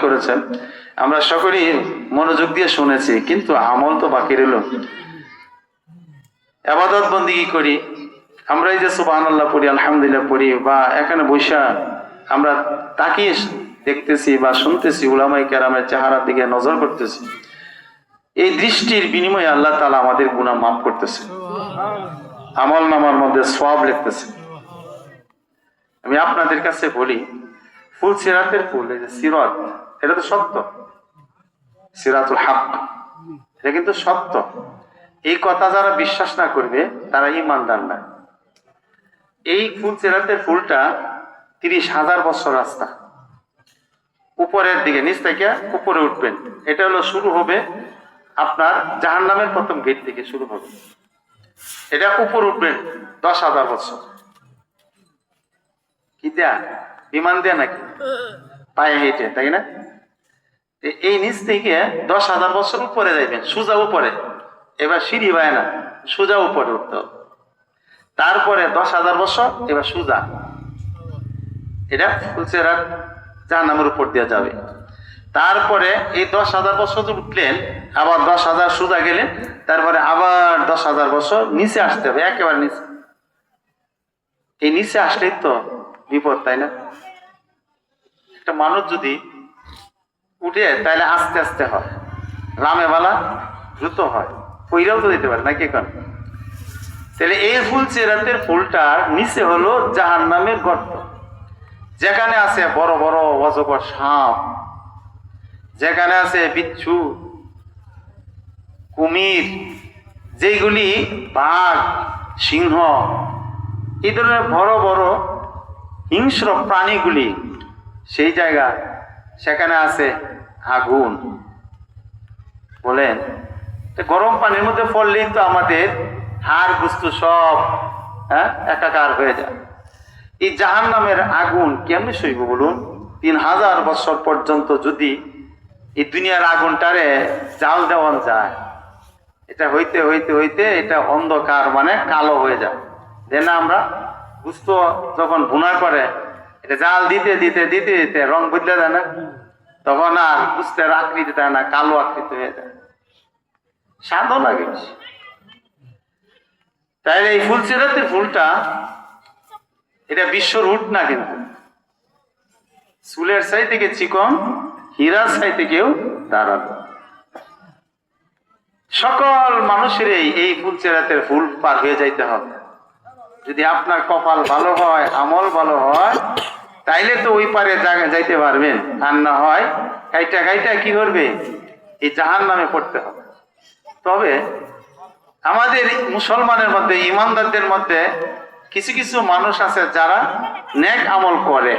করেছেন, আমরা সকলেই মনোযোগ দিয়ে শুনেছি, কিন্তু আমল তো বাকি রইল। ইবাদত বন্দেগী করি আমরা, এই যে সুবহানাল্লাহ পড়ি, আলহামদুলিল্লাহ পড়ি, বা এখানে বৈশা আমরা তাকিয়ে দেখতেছি বা শুনতেছি, উলামায়ে কেরামের চেহারার দিকে নজর করতেছি, এই দৃষ্টির বিনিময়ে আল্লাহ তাআলা আমাদের গুনাহ মাফ করতেছে, আমল নামার মধ্যে সওয়াব লিখতেছে। আমি আপনাদের কাছে বলি, ফুল সিরাতের ফুল, এই যে সিরাত, এটা তো সত্য, সিরাতুল হক, এটা কিন্তু সত্য। এই কথা যারা বিশ্বাস না করবে তারা ঈমানদার না। এই ফুল সিরাতের ফুলটা 30,000 বছর রাস্তা, উপরের দিকে, নিচ থেকে উপরে উঠবেন। এটা হলো শুরু হবে আপনার জাহান্নামের প্রথম গেট থেকে শুরু হবে, এটা উপর উঠবেন 10,000 বছর। কি দেয়া? বিমান দেয়া নাকি? পায়ে হেঁটে, তাই না? এই নিচ থেকে 10,000 বছর উপরে যাইবেন, সোজা উপরে। এবার সিঁড়ি বায় না, সোজা উপরে উঠতে হবে। তারপরে 10,000 বছর এবার সোজা, এটা ফুলসিরাত জাহান্নামের উপর দিয়ে যাবে। তারপরে এই 10,000 বছর উঠলেন, আবার 10,000 সোজা গেলেন, তারপরে আবার 10,000 বছর নিচে আসতে হবে, একেবারে নিচে। এই নিচে আসলেই তো বিপদ, তাই না? একটা মানুষ যদি উঠে তাহলে আস্তে আস্তে হয়, রামে বালা দ্রুত হয়, কইরাও তো দিতে পারে নাকি? এখন তাহলে এই ফুল সিরাতের ফুলটার নিচে হলো জাহান্নামের গর্ত, যেখানে আছে বড় বড় অজগর সাপ, যেখানে আছে বিচ্ছু, কুমির, যেগুলি বাঘ, সিংহ, এই ধরনের বড় বড় হিংস্র প্রাণীগুলি, সেই জায়গা, সেখানে আছে আগুন। বলেন, গরম পানির মধ্যে পড়লেই তো আমাদের হাড় বস্তু সব একাকার হয়ে যায়। এই জাহান্নামের আগুন কেমনে সইব বলুন? 3,000 বছর পর্যন্ত যদি এই দুনিয়ার আগুনটারে জাল দেওয়া যায়, এটা হইতে হইতে হইতে এটা অন্ধকার, মানে কালো হয়ে যায়। যে না, আমরা বুঝতো যখন ভুনা করে এটা জাল দিতে দিতে দিতে দিতে রং বদলে যায় না, তখন আর বুঝতে আকৃতি দেয় না, কালো আকৃতি হয়ে যায়, স্বাদও লাগে। তাই এই ফুল সিরাতের ফুলটা, এটা বিশ্ব রুট না, কিন্তু চুলের চাই থেকে চিকন, হীরার চাই থেকেও দাঁড়ালো। সকল মানুষের এই ফুল সিরাতের ফুল পার হয়ে যাইতে হবে। যদি আপনার কপাল ভালো হয়, আমল ভালো হয়, তাইলে তো ওই পারে যাইতে পারবেন। আর না হয় গাইটা গাইটা কি করবে? এই জাহান্নামে পড়তে হবে। তবে আমাদের মুসলমানের মধ্যে, ইমানদারদের মধ্যে কিছু কিছু মানুষ আছে যারা নেক আমল করে।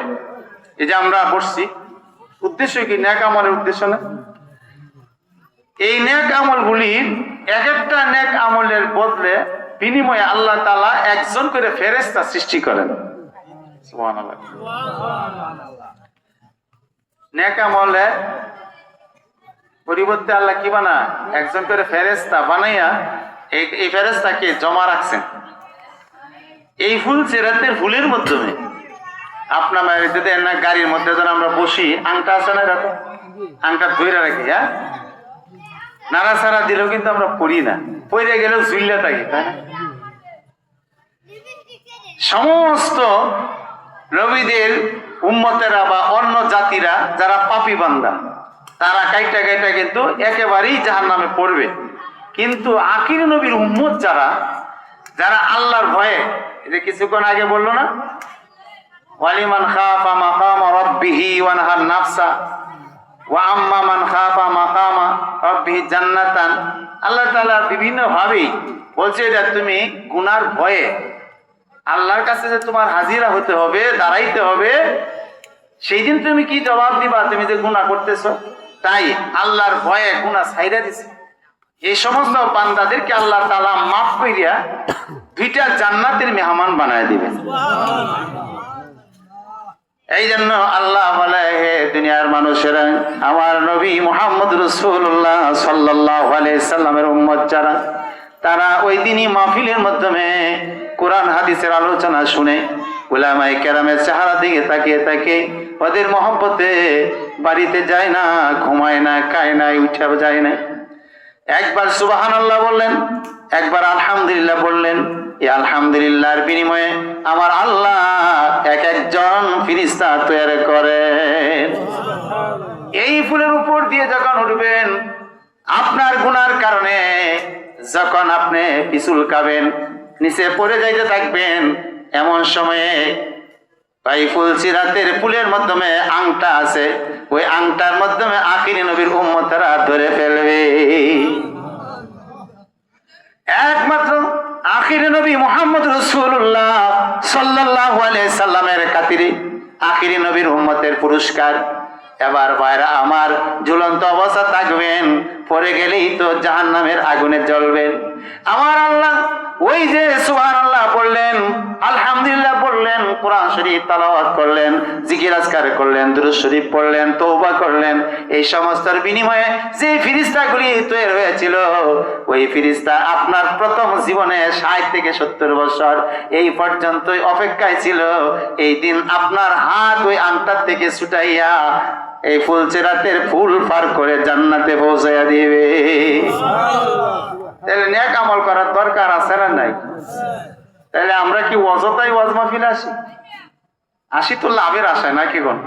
এই যে আমরা বসছি, উদ্দেশ্য কি? নেক আমলের উদ্দেশ্য না? এই নেক আমলগুলির এক একটা নেক আমলের বদলে বিনিময়ে আল্লাহ তাআলা একজন করে ফেরেশতা সৃষ্টি করেন। সুবহানাল্লাহ। নেক আমলে পরিবর্তে আল্লাহ কি বানায়? একজন করে ফেরেশতা বানাইয়া এই ফেরেশতাকে জমা রাখছেন এই ফুল সিরাতের ফুলের মাধ্যমে। আপনার যদি না গাড়ির মধ্যে যখন আমরা বসি, আংটা আছে না, এরকম আংটা ধরে রাখি, হ্যাঁ, নাড়াচাড়া দিলেও কিন্তু আমরা পড়ি না, পড়ে গেলেও ঝুললে থাকি, তাই না? সমস্ত নবীদের উম্মতেরা বা অন্য জাতিরা যারা পাপী বান্দা, তারা কাইটা কাইটা কিন্তু একেবারেই জাহান্নামে পড়বে। কিন্তু আখির নবীর উম্মত যারা যারা আল্লাহর ভয়ে, এটা কিছুক্ষণ আগে বললো না, ওয়ালিমান খাফা মাকামা রাব্বিহি ওয়া নাহান নাফসা ওয়া আম্মা মান খাফা মাকামা রাব্বিহি জান্নাতান। আল্লাহ তাআলা বিভিন্ন ভাবেই বলছে যে তুমি গুনার ভয়ে আল্লাহর কাছে যে তোমার হাজিরা হতে হবে, দাঁড়াইতে হবে, সেই দিন তুমি কি জবাব দিবা? তুমি যে গুনাহ করতেছো, তাই আল্লাহর ভয়ে গুনাহ ছাইরা দিছে। এই সমস্ত বান্দাদেরকে আল্লাহ তাআলা মাফ কইরা দুইটা জান্নাতের মেহমান বানায় দিবেন। এই জন্য আল্লাহ বলে, হে দুনিয়ার মানুষেরা, আমার নবী মুহাম্মদ রাসূলুল্লাহ সাল্লাল্লাহু আলাইহি সাল্লামের উম্মত যারা, তারা ওই দিনই মাহফিলের মাধ্যমে কোরআন হাদিসের আলোচনা শুনে উলামায়ে কেরামের চেহারা দিকে তাকিয়ে তাকিয়ে ওদের মহব্বতে বাড়িতে যায় না, ঘুমায় না, খায় না, উঠা যায় না। একবার সুবহানাল্লাহ বললেন, একবার আলহামদুলিল্লাহ বললেন। এই আলহামদুলিল্লাহর বিনিময়ে আমার আল্লাহ এক একজন ফেরেশতা তৈরি করেন। এই ফুলের উপর দিয়ে যখন উঠবেন, আপনার গুনার কারণে যখন আপনি পিছুল খাবেন, নিচে পড়ে যাইতে থাকবেন, এমন সময়ে ভাই ফুলসিরাতের ফুলের মাধ্যমে আংটা আছে, ওই আংটার মাধ্যমে আখিরি নবীর উম্মতেরা ধরে ফেলবে। একমাত্র আখিরি নবী মুহাম্মদ রাসূলুল্লাহ সাল্লাল্লাহু আলাইহি সাল্লামের খাতিরে আখিরি নবীর উম্মতের পুরস্কার। এবার ভাইরা আমার, ঝুলন্ত অবস্থা থাকবেন, পরে গেলেই তো জাহান্নামের আগুনে জ্বলবেন। আমার আল্লাহ ওই যে সুবহানাল্লাহ বললেন, আলহামদুলিল্লাহ বললেন, কোরআন শরীফ তেলাওয়াত করলেন, জিকির আজকার করলেন, দুরূদ শরীফ পড়লেন, তওবা করলেন, এই সমস্তের বিনিময়ে যে ফেরেশতাগুলি তৈরি হয়েছিল, ওই ফেরেশতা আপনার প্রথম জীবনে 60 থেকে 70 বছর এই পর্যন্তই অপেক্ষায় ছিল। এই দিন আপনার হাত ওই আংটার থেকে ছুটাইয়া এই ফুলসিরাতের ফুল পার করে জান্নাতে পৌঁছাইয়া দিবে। তাহলে নেক আমল করার দরকার আছে না নাই? তাহলে আমরা কি অযথাই ওয়াজ মাহফিলে আসি? আসি তো লাভের আশায়, নাকি কোন?